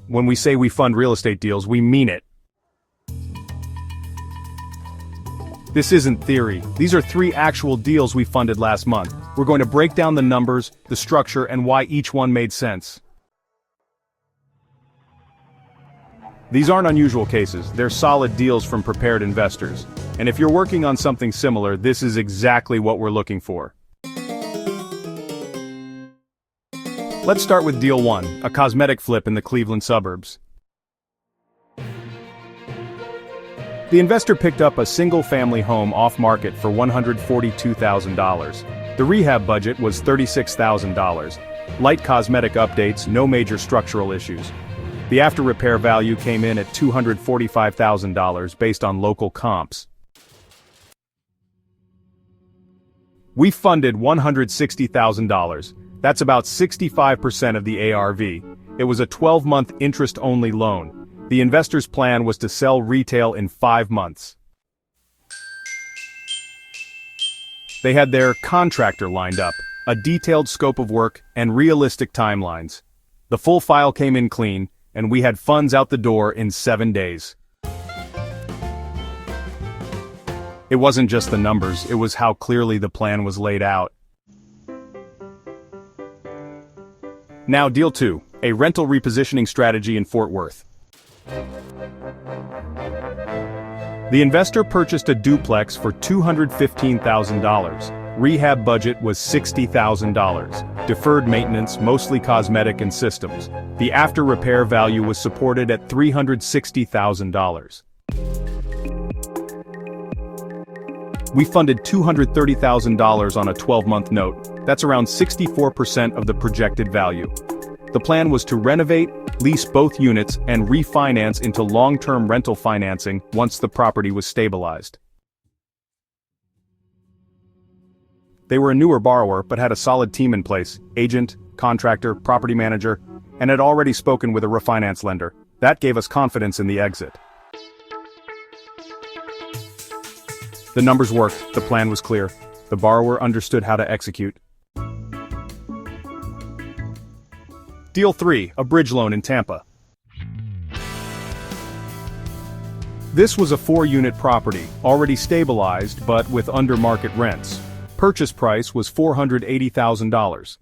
When we say we fund real estate deals, we mean it. This isn't theory. These are 3 actual deals we funded last month. We're going to break down the numbers, the structure, and why each one made sense. These aren't unusual cases, they're solid deals from prepared investors. And if you're working on something similar, this is exactly what we're looking for. Let's start with Deal 1, a cosmetic flip in the Cleveland suburbs. The investor picked up a single-family home off-market for $142,000. The rehab budget was $36,000. Light cosmetic updates, no major structural issues. The after-repair value came in at $245,000 based on local comps. We funded $160,000. That's about 65% of the ARV. It was a 12-month interest-only loan. The investor's plan was to sell retail in 5 months. They had their contractor lined up, a detailed scope of work, and realistic timelines. The full file came in clean, and we had funds out the door in 7 days. It wasn't just the numbers, it was how clearly the plan was laid out. Now Deal 2, a rental repositioning strategy in Fort Worth. The investor purchased a duplex for $215,000. Rehab budget was $60,000. Deferred maintenance, mostly cosmetic and systems. The after-repair value was supported at $360,000. We funded $230,000 on a 12-month note. That's around 64% of the projected value. The plan was to renovate, lease both units, and refinance into long-term rental financing once the property was stabilized. They were a newer borrower but had a solid team in place, agent, contractor, property manager, and had already spoken with a refinance lender. That gave us confidence in the exit. The numbers worked, the plan was clear. The borrower understood how to execute. Deal 3, a bridge loan in Tampa. This was a 4-unit property, already stabilized but with under-market rents. Purchase price was $480,000.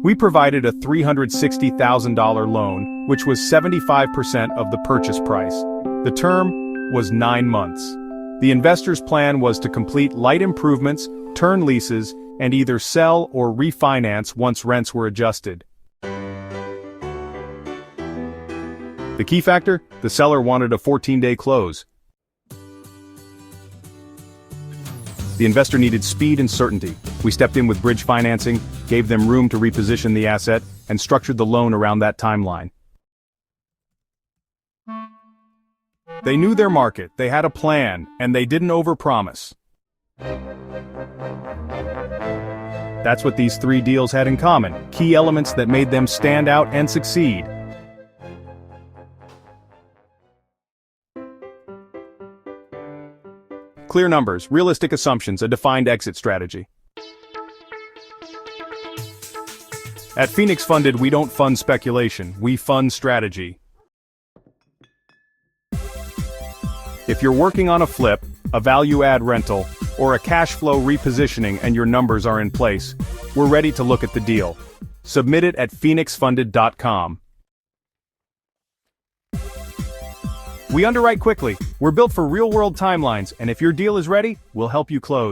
We provided a $360,000 loan, which was 75% of the purchase price. The term was 9 months. The investor's plan was to complete light improvements, turn leases, and either sell or refinance once rents were adjusted. The key factor? The seller wanted a 14-day close. The investor needed speed and certainty. We stepped in with bridge financing, gave them room to reposition the asset, and structured the loan around that timeline. They knew their market, they had a plan, and they didn't overpromise. That's what these 3 deals had in common, key elements that made them stand out and succeed. Clear numbers, realistic assumptions, a defined exit strategy. At Phoenix Funded, we don't fund speculation, we fund strategy. If you're working on a flip, a value-add rental, or a cash flow repositioning and your numbers are in place, we're ready to look at the deal. Submit it at phoenixfunded.com. We underwrite quickly. We're built for real-world timelines, and if your deal is ready, we'll help you close.